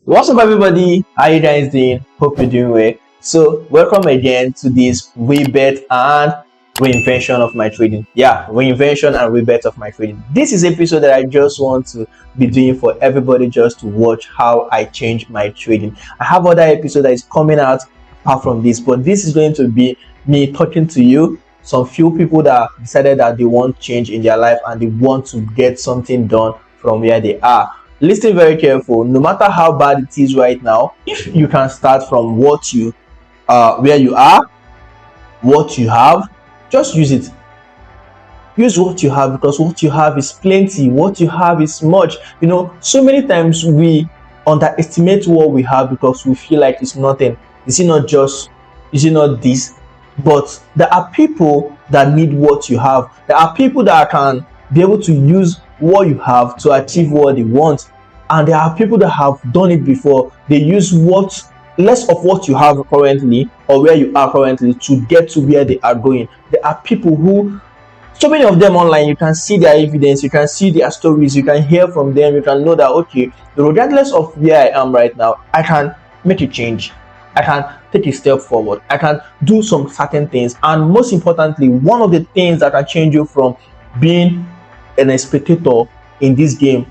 What's up, everybody? How you guys doing? Hope you're doing well. So, welcome again to this rebirth and reinvention of my trading. Yeah, reinvention and rebirth of my trading. This is episode that I just want to be doing for everybody just to watch how I change my trading. I have other episode that is coming out apart from this, but this is going to be me talking to you. Some few people that decided that they want change in their life and they want to get something done from where they are. Listen very careful. No matter how bad it is right now, if you can start from what you where you are, what you have, just use it. Use what you have, because what you have is plenty. What you have is much. You know, so many times we underestimate what we have because we feel like it's nothing. Is it not this? But there are people that need what you have. There are people that can be able to use what you have to achieve what they want, and there are people that have done it before. They use less of what you have currently or where you are currently to get to where they are going. There are people who, so many of them online, you can see their evidence, you can see their stories, you can hear from them, you can know that, okay, regardless of where I am right now, I can make a change, I can take a step forward, I can do some certain things. And most importantly, one of the things that can change you from being a spectator in this game,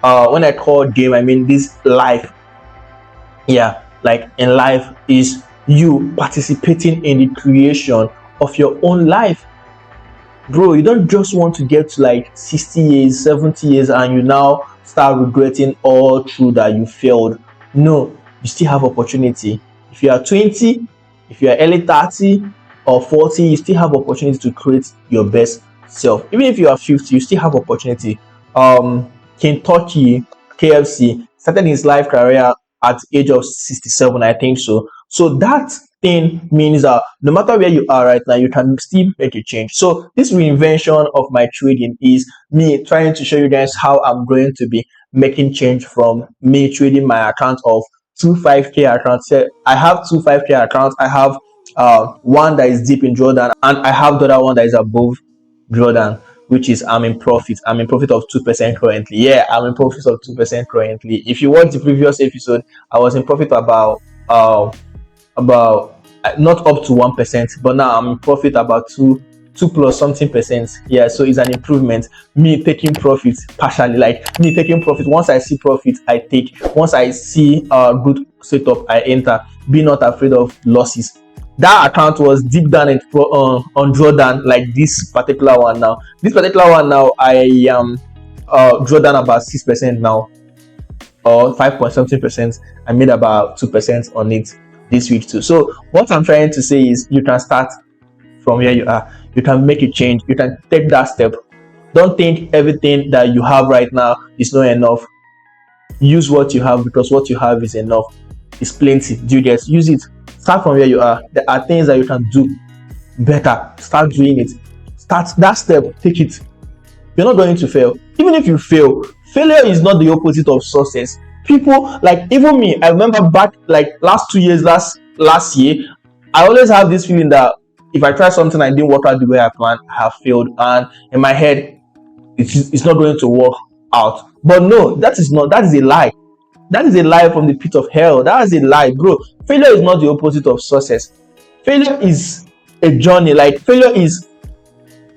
when I call game, I mean this life. Yeah, like in life, is you participating in the creation of your own life. Bro, you don't just want to get to like 60 years, 70 years and you now start regretting all through that you failed. No, you still have opportunity. If you are 20, if you are early 30 or 40, you still have opportunity to create your best self. Even if you are 50, you still have opportunity. Kentucky KFC started his life career at the age of 67, I think so. So that thing means that no matter where you are right now, you can still make a change. So this reinvention of my trading is me trying to show you guys how I'm going to be making change from me trading my account of 25k accounts. I have 25k accounts. I have one that is deep in Jordan, and I have the other one that is above Jordan, which is I'm in profit of 2% currently. Yeah, I'm in profit of 2% currently. If you watch the previous episode, I was in profit about not up to 1%, but now I'm in profit about 2 plus something percent. Yeah, so it's an improvement. Me taking profit partially, like me taking profit. Once I see profit, I take. Once I see a good setup, I enter. Be not afraid of losses. That account was deep down on Jordan, like this particular one now. This particular one now, I am Jordan about 6% now, or 5 point something percent. I made about 2% on it this week too. So what I'm trying to say is, you can start from where you are. You can make a change. You can take that step. Don't think everything that you have right now is not enough. Use what you have, because what you have is enough. It's plenty. Do you guys use it? Start from where you are. There are things that you can do better. Start doing it. Start that step. Take it. You're not going to fail. Even if you fail, failure is not the opposite of success. People, like even me, I remember back like last 2 years, last year, I always have this feeling that if I try something and it didn't work out the way I planned, I have failed. And in my head, it's not going to work out. But no, that is a lie. That is a lie from the pit of hell. That is a lie, bro. Failure is not the opposite of success. Failure is a journey. Like failure is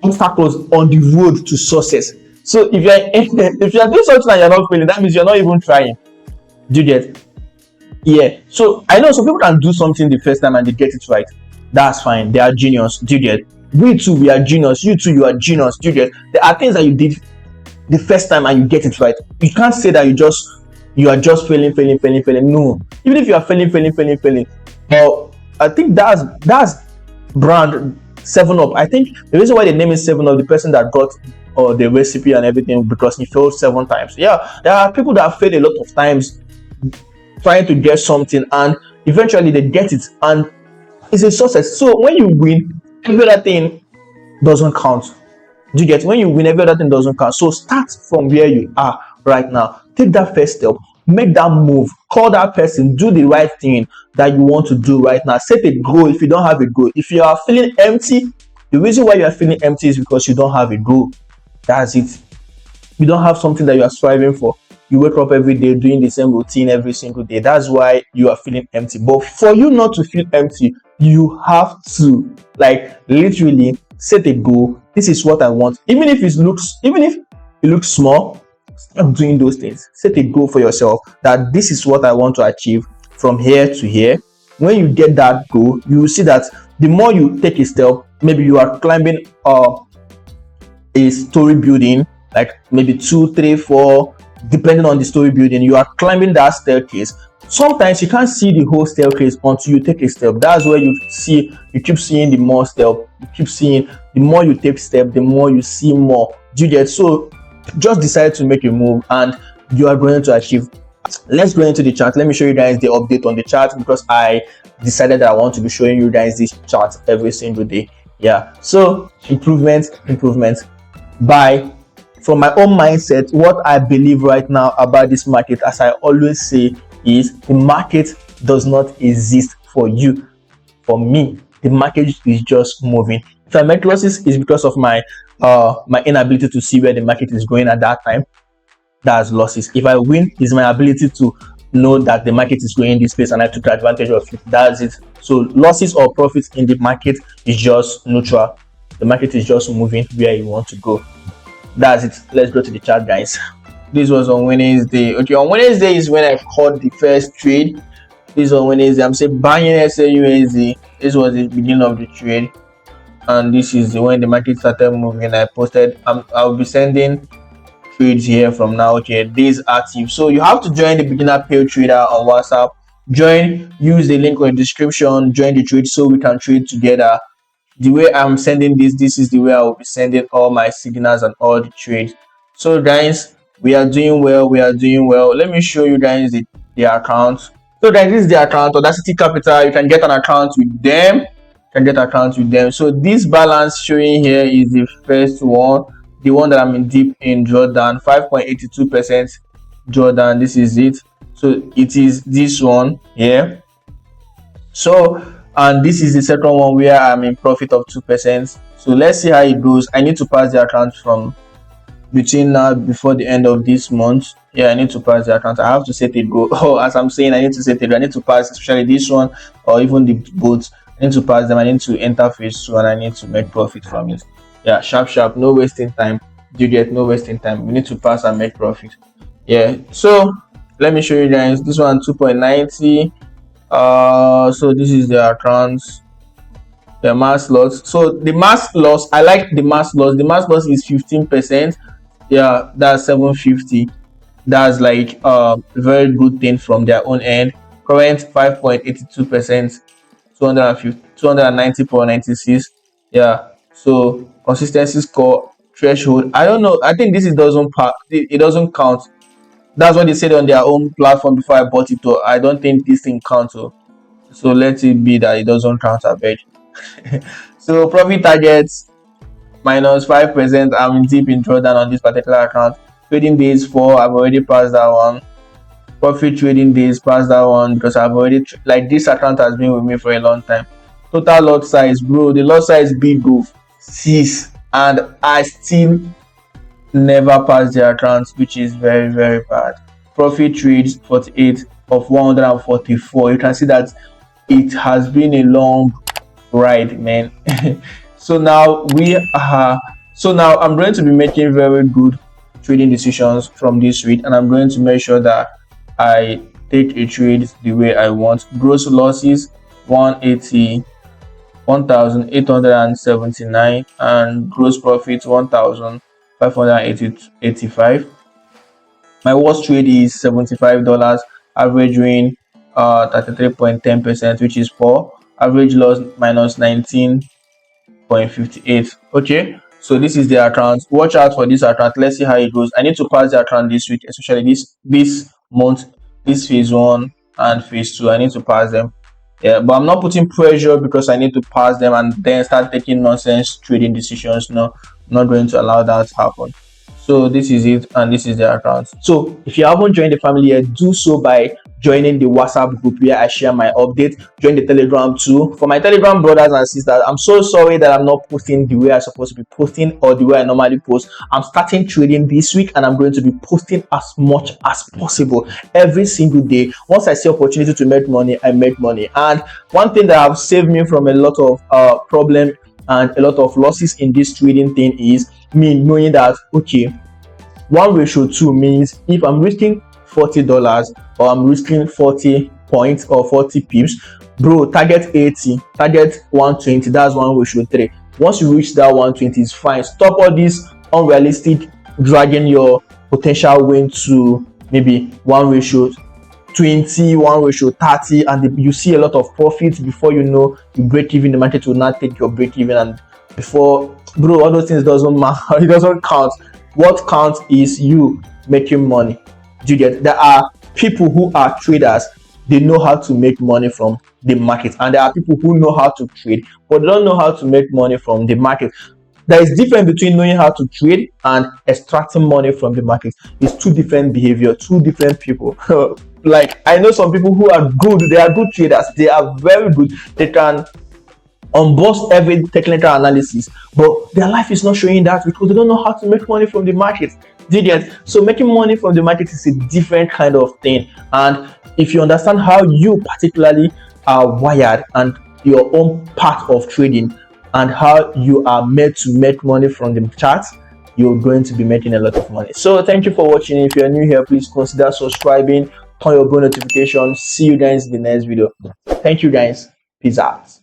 obstacles on the road to success. So if you're doing something and you're not failing, that means you're not even trying. Do you get? Yeah. So I know some people can do something the first time and they get it right. That's fine. They are genius. Do you get? We too, we are genius. You too, you are genius. Do you get? There are things that you did the first time and you get it right. You can't say that you are just failing. No. Even if you are failing. Well, I think that's brand 7-Up. I think the reason why the name is 7-Up, the person that got the recipe and everything, because he failed 7 times. Yeah, there are people that fail a lot of times trying to get something, and eventually they get it, and it's a success. So when you win, every other thing doesn't count. Do you get? When you win, every other thing doesn't count. So start from where you are right now. Take that first step. Make that move. Call that person. Do the right thing that you want to do right now. Set a goal if you don't have a goal. If you are feeling empty, the reason why you are feeling empty is because you don't have a goal. That's it. You don't have something that you are striving for. you wake up every day doing the same routine every single day. That's why you are feeling empty. But for you not to feel empty, you have to, like, literally set a goal. This is what I want. Even if it looks small, stop doing those things. Set a goal for yourself that this is what I want to achieve from here to here. When you get that goal, you will see that the more you take a step, maybe you are climbing a story building, like maybe 2, 3, 4, depending on the story building, you are climbing that staircase. Sometimes you can't see the whole staircase until you take a step. That's where you keep seeing the more step, you keep seeing the more you take step, the more you see more. Do you get? So just decide to make a move and you are going to achieve. Let's go into the chart. Let me show you guys the update on the chart, because I decided that I want to be showing you guys this chart every single day. Yeah, so improvement by, from my own mindset, what I believe right now about this market, as I always say, is the market does not exist for you. For me, the market is just moving. If I make losses, it's because of my inability to see where the market is going at that time. That's losses. If I win, is my ability to know that the market is going this place and I took advantage of it. That's it. So losses or profits in the market is just neutral. The market is just moving where you want to go. That's it. Let's go to the chart, guys. This was on Wednesday. Okay, on Wednesday is when I caught the first trade. This on Wednesday. I'm saying buying Xauusd. This was the beginning of the trade, and this is when the market started moving. I posted. I'll be sending trades here from now. Okay, days active. So you have to join the beginner pay trader on WhatsApp. Use the link in the description. Join the trade so we can trade together. The way I'm sending this is the way I will be sending all my signals and all the trades. So guys, we are doing well. Let me show you guys the account. So guys, this is the account, Audacity Capital. You can get an account with them. So this balance showing here is the first one, the one that I'm in deep in drawdown, 5.82% drawdown. This is it. So it is this one here. So, and this is the second one where I'm in profit of 2%. So let's see how it goes. I need to pass the account from between now before the end of this month. Yeah, I need to pass the account. I have to set a goal. Oh, as I'm saying, I need to set a goal. I need to pass, especially this one or even the both. I need to pass them. I need to enter phase 2 and I need to make profit from it. Yeah, sharp, no wasting time. Do you get? No wasting time. We need to pass and make profit. Yeah, so let me show you guys this one, 2.90. So this is the accounts, the mass loss. So the mass loss, I like the mass loss. The mass loss is 15%. Yeah, that's 750. That's like a very good thing from their own end. Current 5.82%, 290.96. Yeah, so consistency score threshold, I don't know. I think this it doesn't count. That's what they said on their own platform before I bought it. I don't think this thing counts. So let it be that it doesn't count, I bet. So profit targets -5%. I'm deep in drawdown on this particular account. Trading days 4, I've already passed that one. Profit trading days, passed that one because I've already, like, this account has been with me for a long time. Total lot size, bro, the lot size big go 6, and I still never passed the account, which is very, very bad. Profit trades 48 of 144. You can see that it has been a long ride, man. So now I'm going to be making very good trading decisions from this trade, and I'm going to make sure that I take a trade the way I want. Gross losses 1,879 and gross profits 1,585. My worst trade is $75, averaging 33.10%, which is poor. Average loss -19.58. Okay, so this is the account. Watch out for this account. Let's see how it goes. I need to pass the account this week, especially this month, this phase 1 and phase 2. I need to pass them. Yeah, but I'm not putting pressure because I need to pass them and then start taking nonsense trading decisions. No, I'm not going to allow that to happen. So this is it, and this is the account. So if you haven't joined the family yet, do so by joining the WhatsApp group where I share my update. Join the Telegram too. For my Telegram brothers and sisters, I'm so sorry that I'm not posting the way I'm supposed to be posting or the way I normally post. I'm starting trading this week and I'm going to be posting as much as possible every single day. Once I see opportunity to make money, I make money. And one thing that have saved me from a lot of problem and a lot of losses in this trading thing is me knowing that, okay, 1:2 means if I'm risking $40 or I'm risking 40 points or 40 pips, bro, target 80, target 120, that's 1:3. Once you reach that 120, it's fine. Stop all this unrealistic dragging your potential win to maybe 1:20, 1:30, and you see a lot of profits. Before you know, you break even, the market will not take your break even, and before, bro, all those things doesn't matter. It doesn't count. What counts is you making money. Do you get? There are people who are traders, they know how to make money from the market, and there are people who know how to trade but they don't know how to make money from the market. There is difference between knowing how to trade and extracting money from the market. It's two different behavior, two different people. Like, I know some people who are good, they are good traders, they are very good, they can unboss every technical analysis, but their life is not showing that because they don't know how to make money from the market. Did you get? So making money from the market is a different kind of thing, and if you understand how you particularly are wired and your own part of trading and how you are made to make money from the charts, you're going to be making a lot of money. So thank you for watching. If you're new here, please consider subscribing, turn your bell notification. See you guys in the next video. Thank you guys. Peace out.